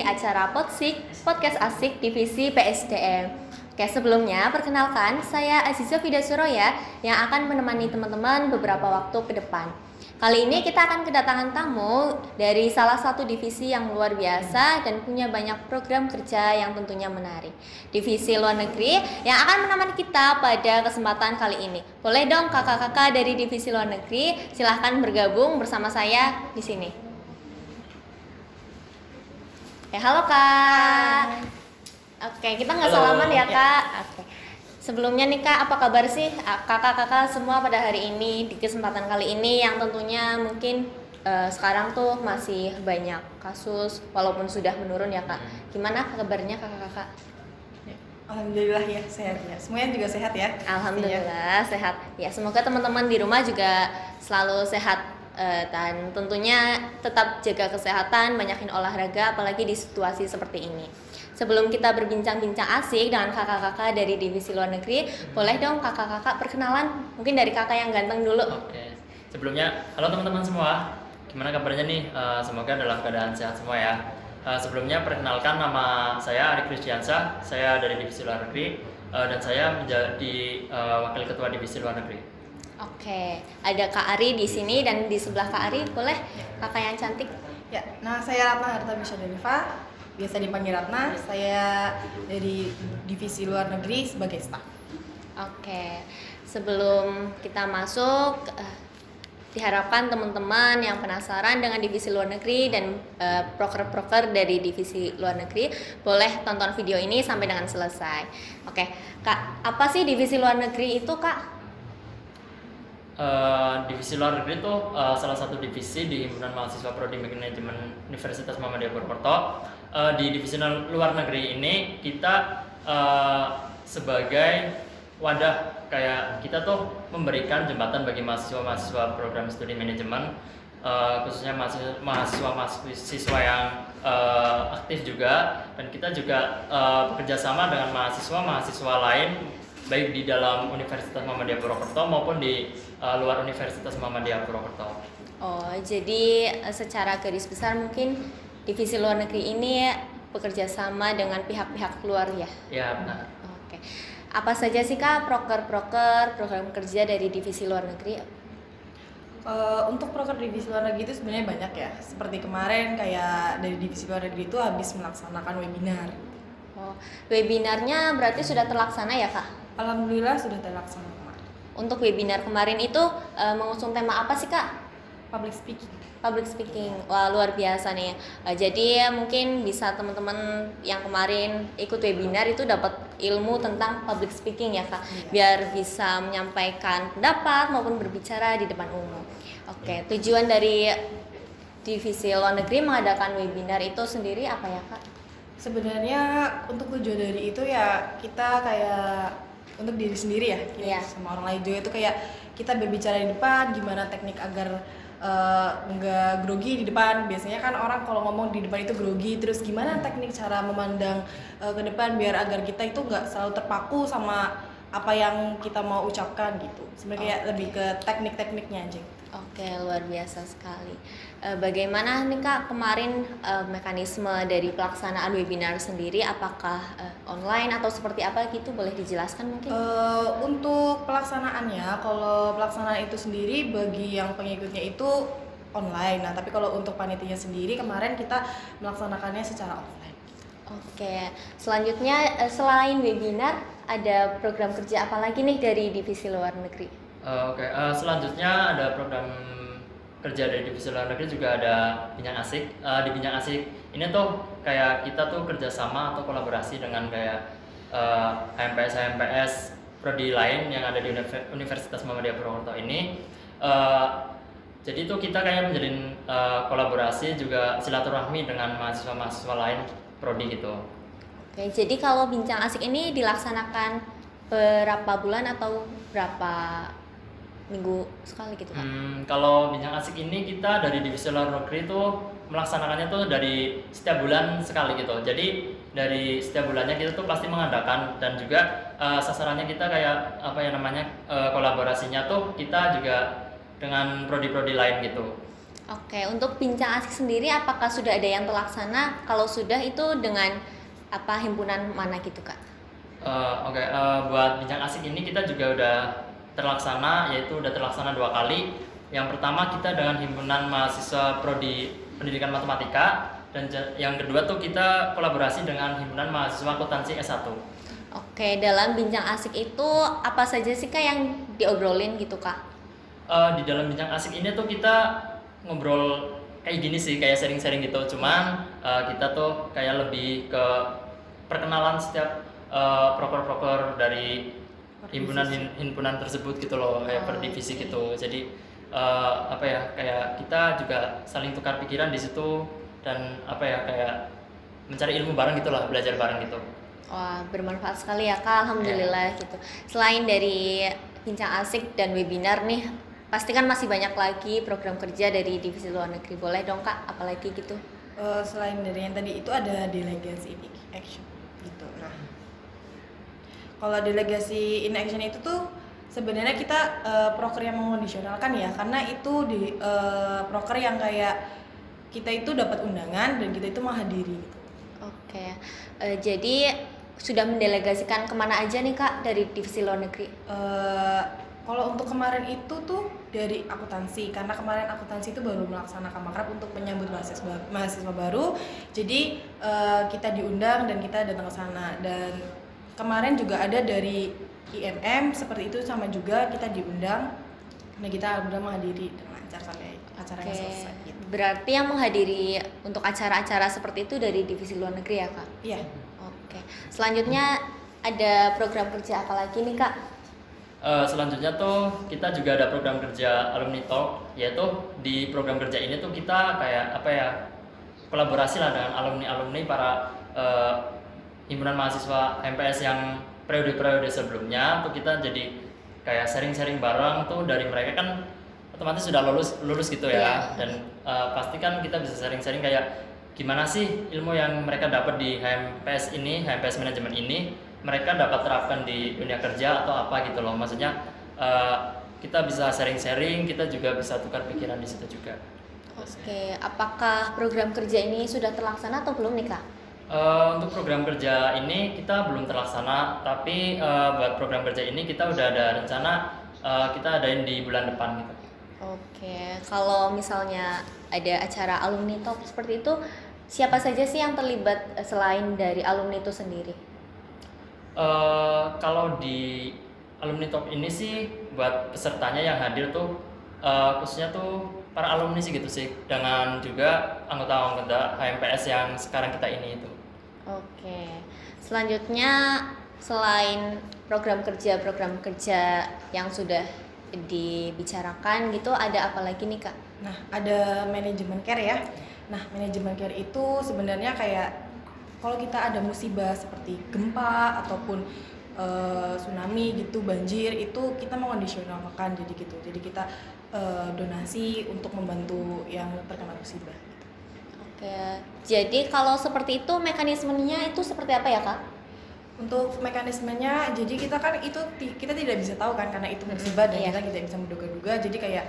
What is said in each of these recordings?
di acara Podsik, Podcast Asik Divisi PSDM. Oke, sebelumnya perkenalkan saya Aziza Fida Suroya yang akan menemani teman-teman beberapa waktu ke depan. Kali ini kita akan kedatangan tamu dari salah satu divisi yang luar biasa dan punya banyak program kerja yang tentunya menarik. Divisi luar negeri yang akan menemani kita pada kesempatan kali ini. Boleh dong kakak-kakak dari divisi luar negeri silahkan bergabung bersama saya di sini. Halo Kak. Oke, kita nggak salaman ya Kak. Oke. Sebelumnya nih Kak, apa kabar sih kakak-kakak semua pada hari ini di kesempatan kali ini yang tentunya mungkin sekarang tuh masih banyak kasus walaupun sudah menurun ya Kak. Gimana kabarnya kakak-kakak? Alhamdulillah ya sehat ya. Semuanya juga sehat ya. Alhamdulillah sehat. Ya semoga teman-teman di rumah juga selalu sehat dan tentunya tetap jaga kesehatan, banyakin olahraga apalagi di situasi seperti ini. Sebelum kita berbincang-bincang asik dengan kakak-kakak dari divisi luar negeri, boleh dong kakak-kakak perkenalan, mungkin dari kakak yang ganteng dulu. Oke, sebelumnya halo teman-teman semua, gimana kabarnya nih? Semoga dalam keadaan sehat semua ya. Sebelumnya perkenalkan, nama saya Arik Kristiansyah, saya dari divisi luar negeri dan saya menjadi wakil ketua divisi luar negeri. Oke, ada Kak Ari di sini dan di sebelah Kak Ari, boleh kakak yang cantik? Ya, nah saya Ratna Harta Bisyadarifa, biasa dipanggil Ratna. Saya dari divisi luar negeri sebagai staf. Oke, sebelum kita masuk, diharapkan teman-teman yang penasaran dengan divisi luar negeri dan proker-proker dari divisi luar negeri boleh tonton video ini sampai dengan selesai. Oke, Kak, apa sih divisi luar negeri itu Kak? Divisi luar negeri itu salah satu divisi di Himpunan Mahasiswa Prodi Manajemen Universitas Muhammadiyah Purwokerto. Di divisi luar negeri ini kita sebagai wadah, kayak kita tuh memberikan jembatan bagi mahasiswa-mahasiswa program studi manajemen, khususnya mahasiswa yang aktif juga, dan kita juga bekerja sama dengan mahasiswa lain baik di dalam Universitas Muhammadiyah Purwokerto maupun di luar Universitas Muhammadiyah Purwokerto. Oh, jadi secara garis besar mungkin divisi luar negeri ini bekerja sama dengan pihak-pihak luar ya? Ya, benar. Oke. Apa saja sih Kak proker-proker program kerja dari divisi luar negeri? Untuk proker divisi luar negeri itu sebenarnya banyak ya. Seperti kemarin kayak dari divisi luar negeri itu habis melaksanakan webinar. Oh, webinarnya berarti sudah terlaksana ya Kak? Alhamdulillah sudah terlaksana kemarin. Untuk webinar kemarin itu mengusung tema apa sih Kak? Public speaking. Public speaking, wah luar biasa nih. Jadi mungkin bisa teman-teman yang kemarin ikut webinar itu dapat ilmu tentang public speaking ya Kak, biar bisa menyampaikan pendapat maupun berbicara di depan umum. Oke, tujuan dari divisi luar negeri mengadakan webinar itu sendiri apa ya Kak? Sebenarnya untuk tujuan dari itu ya kita kayak untuk diri sendiri ya, kita sama orang lain juga itu kayak kita berbicara di depan, gimana teknik agar nggak grogi di depan. Biasanya kan orang kalau ngomong di depan itu grogi, terus gimana teknik cara memandang ke depan biar agar kita itu nggak selalu terpaku sama apa yang kita mau ucapkan gitu. Sebenarnya lebih ke teknik-tekniknya aja. Oke, luar biasa sekali. Bagaimana nih Kak kemarin mekanisme dari pelaksanaan webinar sendiri? Apakah online atau seperti apa gitu? Boleh dijelaskan mungkin? Untuk pelaksanaannya, kalau pelaksanaan itu sendiri bagi yang pengikutnya itu online. Nah, tapi kalau untuk panitianya sendiri kemarin kita melaksanakannya secara offline. Oke, selanjutnya selain webinar ada program kerja apa lagi nih dari divisi luar negeri? Selanjutnya ada program kerja dari divisi luar negeri, juga ada Bincang Asik. Di Bincang Asik ini tuh kayak kita tuh kerjasama atau kolaborasi dengan kayak HMPS prodi lain yang ada di Universitas Muhammadiyah Purwokerto ini. Jadi tuh kita kayak menjalin kolaborasi juga silaturahmi dengan mahasiswa-mahasiswa lain prodi gitu. Oke, jadi kalau Bincang Asik ini dilaksanakan berapa bulan atau berapa minggu sekali gitu Kak? Kalau Bincang Asik ini kita dari divisi luar negeri tuh melaksanakannya tuh dari setiap bulan sekali gitu. Jadi dari setiap bulannya kita tuh pasti mengadakan, dan juga sasarannya kita kayak apa ya namanya, kolaborasinya tuh kita juga dengan prodi-prodi lain gitu. Oke, untuk bincang asik sendiri apakah sudah ada yang terlaksana? Kalau sudah itu dengan apa himpunan mana gitu Kak? Buat bincang asik ini kita juga udah terlaksana, yaitu udah terlaksana 2 kali. Yang pertama kita dengan himpunan mahasiswa Prodi Pendidikan Matematika, dan yang kedua tuh kita kolaborasi dengan himpunan mahasiswa akuntansi S1. Oke, dalam bincang asik itu apa saja sih Kak yang diobrolin gitu Kak? Di dalam bincang asik ini tuh kita ngobrol kayak gini sih, kayak sharing-sharing gitu. Cuman kita tuh kayak lebih ke perkenalan setiap proker-proker dari himpunan tersebut gitu loh, kayak per divisi gitu. Jadi apa ya, kayak kita juga saling tukar pikiran di situ, dan apa ya, kayak mencari ilmu bareng gitu lah, belajar bareng gitu. Wah, bermanfaat sekali ya Kak, alhamdulillah gitu. Selain dari bincang asik dan webinar nih, pasti kan masih banyak lagi program kerja dari divisi luar negeri. Boleh dong Kak, apalagi gitu? Selain dari yang tadi itu ada delegasi in action gitu. Nah, kalau delegasi in action itu tuh sebenarnya kita proker yang mengondisionalkan ya, karena itu di proker yang kayak kita itu dapat undangan dan kita itu menghadiri gitu. Oke, jadi sudah mendelegasikan kemana aja nih Kak dari divisi luar negeri? Kalau untuk kemarin itu tuh dari akuntansi, karena kemarin akuntansi itu baru melaksanakan makrab untuk menyambut mahasiswa baru. Jadi kita diundang dan kita datang ke sana. Dan kemarin juga ada dari IMM seperti itu, sama juga kita diundang. Nah, kita udah menghadiri dengan lancar sampai acaranya selesai. Gitu. Berarti yang menghadiri untuk acara-acara seperti itu dari divisi luar negeri ya Kak? Iya. Oke. Selanjutnya ada program kerja apa lagi nih Kak? Selanjutnya tuh kita juga ada program kerja alumni talk, yaitu di program kerja ini tuh kita kayak apa ya, kolaborasi lah dengan alumni para himpunan mahasiswa MPS yang periode-periode sebelumnya. Tuh kita jadi kayak sharing-sharing bareng tuh, dari mereka kan otomatis sudah lulus gitu ya. Dan pasti kan kita bisa sharing-sharing kayak gimana sih ilmu yang mereka dapat di HMPS ini, HMPS manajemen ini, mereka dapat terapkan di dunia kerja atau apa gitu loh. Maksudnya kita bisa sharing-sharing, kita juga bisa tukar pikiran di situ juga. Oke, apakah program kerja ini sudah terlaksana atau belum nih Kak? Untuk program kerja ini kita belum terlaksana, tapi buat program kerja ini kita udah ada rencana kita adain di bulan depan gitu. Oke, kalau misalnya ada acara alumni talk seperti itu, siapa saja sih yang terlibat selain dari alumni itu sendiri? Kalau di alumni talk ini sih buat pesertanya yang hadir tuh khususnya tuh para alumni sih gitu sih, dengan juga anggota-anggota HMPS yang sekarang kita ini itu. Oke, selanjutnya selain program kerja yang sudah dibicarakan gitu, ada apa lagi nih Kak? Nah, ada manajemen care ya. Nah, manajemen care itu sebenarnya kayak kalau kita ada musibah seperti gempa ataupun tsunami gitu, banjir, itu kita mengondisionalkan jadi gitu. Jadi kita donasi untuk membantu yang terkena musibah. Oke, jadi kalau seperti itu mekanismenya itu seperti apa ya Kak? Untuk mekanismenya, jadi kita kan itu kita tidak bisa tahu kan, karena itu musibah dan kita tidak bisa menduga-duga. Jadi kayak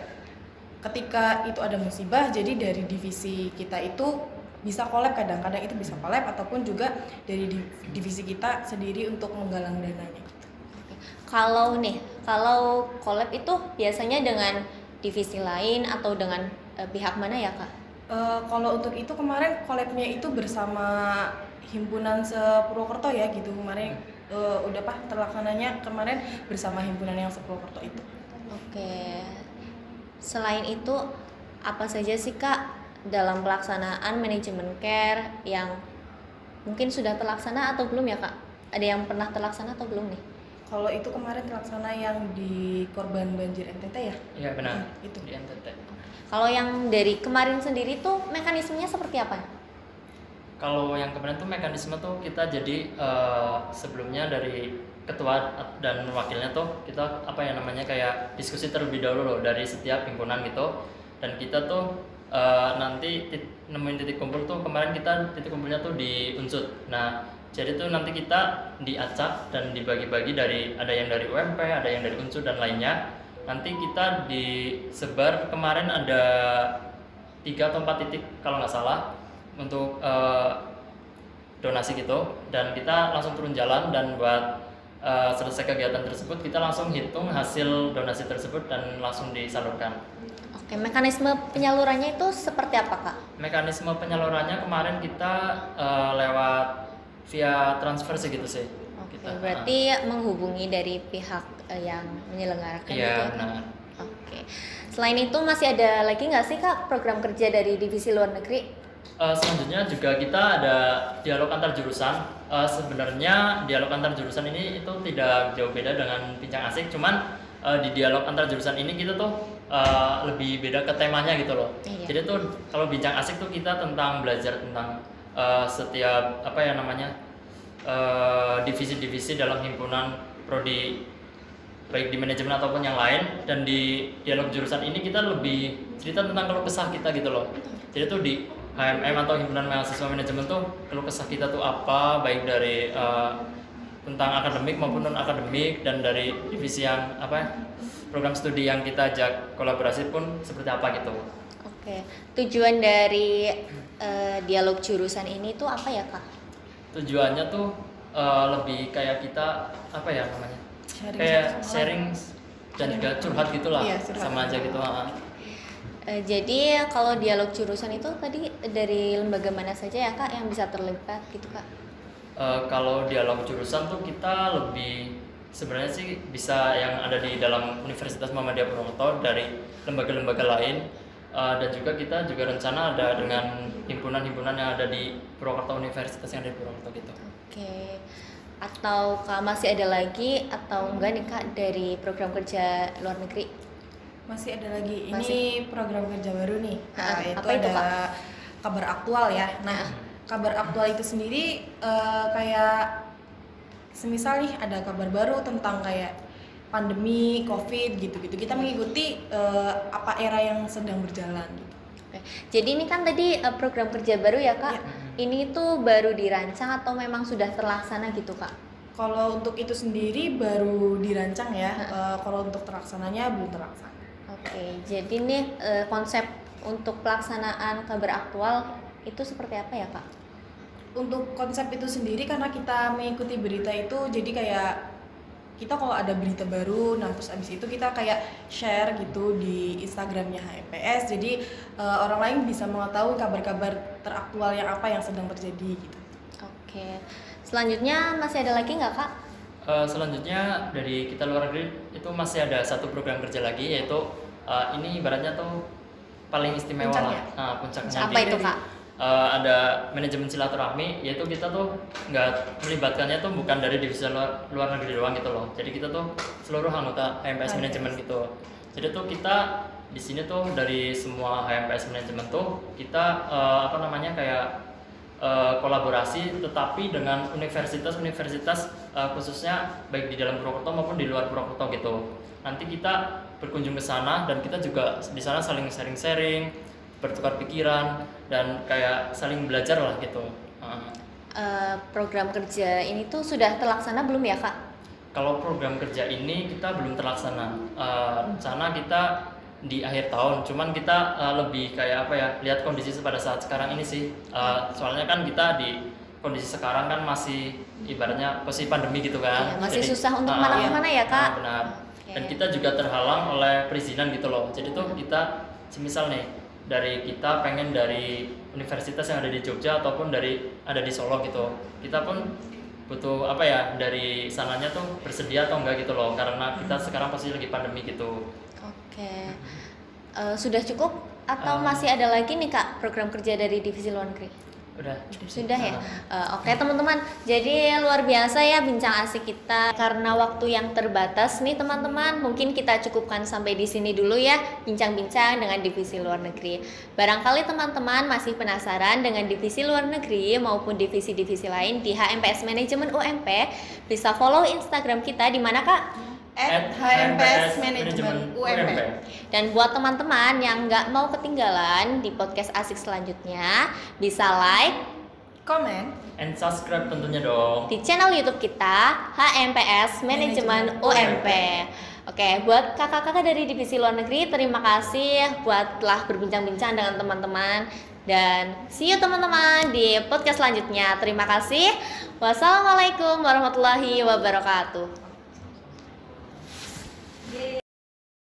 ketika itu ada musibah, jadi dari divisi kita itu bisa collab, kadang-kadang itu bisa collab ataupun juga dari divisi kita sendiri untuk menggalang dananya gitu. Kalau collab itu biasanya dengan divisi lain atau dengan pihak mana ya Kak? Kalau untuk itu kemarin collabnya itu bersama himpunan Sepurwokerto ya gitu. Kemarin udah terlaksananya kemarin bersama himpunan yang Sepurwokerto itu. Oke. Selain itu apa saja sih Kak dalam pelaksanaan manajemen care yang mungkin sudah terlaksana atau belum ya Kak? Ada yang pernah terlaksana atau belum nih? Kalau itu kemarin terlaksana yang di korban banjir NTT ya? Iya benar. Itu di NTT. Kalau yang dari kemarin sendiri tuh mekanismenya seperti apa? Kalau yang kemarin tuh mekanisme tuh kita jadi sebelumnya dari ketua dan wakilnya tuh kita apa ya namanya kayak diskusi terlebih dahulu loh dari setiap himpunan gitu, dan kita tuh nanti nemuin titik kumpul tuh. Kemarin kita titik kumpulnya tuh di Unsud. Nah jadi tuh nanti kita diacak dan dibagi-bagi, dari ada yang dari UMP, ada yang dari Unsud dan lainnya. Nanti kita disebar, kemarin ada 3 atau 4 titik kalau nggak salah untuk donasi gitu, dan kita langsung turun jalan dan buat selesai kegiatan tersebut kita langsung hitung hasil donasi tersebut dan langsung disalurkan. Oke, mekanisme penyalurannya itu seperti apa, Kak? Mekanisme penyalurannya kemarin kita lewat via transfer segitu sih. Oke, Kita, berarti menghubungi dari pihak yang menyelenggarakan iya, itu. benar. Oke. Selain itu masih ada lagi nggak sih, Kak, program kerja dari divisi luar negeri? Selanjutnya juga kita ada dialog antar jurusan. Sebenarnya dialog antar jurusan ini itu tidak jauh beda dengan bincang asik, cuman di dialog antar jurusan ini kita tuh lebih beda ke temanya gitu loh. Iya. Jadi tuh kalau bincang asik tuh kita tentang belajar tentang setiap apa ya namanya divisi-divisi dalam himpunan prodi baik di manajemen ataupun yang lain, dan di dialog jurusan ini kita lebih cerita tentang keluh kesah kita gitu loh. Jadi tuh di HMM atau himpunan mahasiswa manajemen tuh keluh kesah kita tuh apa, baik dari tentang akademik maupun non akademik, dan dari divisi yang apa program studi yang kita ajak kolaborasi pun seperti apa gitu. Oke, tujuan dari dialog jurusan ini tuh apa ya, Kak? Tujuannya tuh lebih kayak kita apa ya namanya, kayak sharing dan juga curhat gitulah, Iya, curhat. sama aja gitu. Jadi kalau dialog jurusan itu tadi dari lembaga mana saja ya, Kak, yang bisa terlibat gitu, Kak? Kalau dialog jurusan tuh kita lebih sebenarnya sih bisa yang ada di dalam Universitas Muhammadiyah Purwokerto, dari lembaga-lembaga lain, dan juga kita juga rencana ada dengan himpunan-himpunan yang ada di Purwokerto, universitas yang ada di Purwokerto gitu. Oke. Atau Kak masih ada lagi atau enggak nih, Kak, dari program kerja luar negeri? Masih ada lagi. Masih. Ini program kerja baru nih. Nah, apa itu, ada Kak? kabar aktual ya. Nah, kabar aktual itu sendiri kayak semisal nih ada kabar baru tentang kayak pandemi, COVID gitu-gitu. Kita mengikuti apa era yang sedang berjalan gitu. Oke. Jadi ini kan tadi program kerja baru ya, Kak? Iya. Ini tuh baru dirancang atau memang sudah terlaksana gitu, Kak? Kalau untuk itu sendiri baru dirancang ya. Kalau untuk terlaksananya belum terlaksana. Oke, jadi nih konsep untuk pelaksanaan kabar aktual itu seperti apa ya, Kak? Untuk konsep itu sendiri karena kita mengikuti berita itu, jadi kayak kita kalau ada berita baru, nah terus abis itu kita kayak share gitu di Instagramnya HMPS, jadi orang lain bisa mengetahui kabar-kabar teraktual yang apa yang sedang terjadi gitu. Oke, selanjutnya masih ada lagi nggak, Kak? Selanjutnya dari kita luar negeri itu masih ada satu program kerja lagi, yaitu ini ibaratnya tuh paling istimewa Puncaknya. lah, puncaknya. Apa itu, Kak? Ada manajemen silaturahmi, yaitu kita tuh nggak melibatkannya tuh bukan dari divisi luar negeri doang gitu loh. Jadi kita tuh seluruh anggota HMPS manajemen gitu. Jadi tuh kita di sini tuh dari semua HMPS manajemen tuh kita apa namanya kayak kolaborasi, tetapi dengan universitas-universitas khususnya baik di dalam Purwokerto maupun di luar Purwokerto gitu. Nanti kita berkunjung ke sana dan kita juga di sana saling sharing-sharing, bertukar pikiran, dan kayak saling belajar lah gitu. Program kerja ini tuh sudah terlaksana belum ya, Kak? Kalau program kerja ini kita belum terlaksana. Rencana kita di akhir tahun, cuman kita lebih kayak apa ya, lihat kondisi pada saat sekarang ini sih. Soalnya kan kita di kondisi sekarang kan masih ibaratnya posisi pandemi gitu kan. Iya, masih Jadi, susah untuk kemana-mana ya, Kak? Benar. Oke. Dan kita juga terhalang oleh perizinan gitu loh. Jadi tuh kita semisal nih dari kita pengen dari universitas yang ada di Jogja ataupun dari ada di Solo gitu, kita pun butuh apa ya, dari sananya tuh bersedia atau enggak gitu loh, karena kita sekarang pasti lagi pandemi gitu. Oke. Sudah cukup atau masih ada lagi nih, Kak, program kerja dari divisi luar negeri? Sudah ya. Oke, teman-teman. Jadi luar biasa ya bincang asik kita. Karena waktu yang terbatas nih, teman-teman, mungkin kita cukupkan sampai di sini dulu ya bincang-bincang dengan divisi luar negeri. Barangkali teman-teman masih penasaran dengan divisi luar negeri maupun divisi-divisi lain di HMPS Manajemen UMP, bisa follow Instagram kita di mana, Kak? HMPS Manajemen UMP. Dan buat teman-teman yang nggak mau ketinggalan di podcast asik selanjutnya, bisa like, Comment And subscribe tentunya dong. di channel YouTube kita HMPS Manajemen UMP. Oke, buat kakak-kakak dari divisi luar negeri, terima kasih buat telah berbincang-bincang dengan teman-teman. Dan see you teman-teman di podcast selanjutnya. Terima kasih. Wassalamualaikum warahmatullahi wabarakatuh.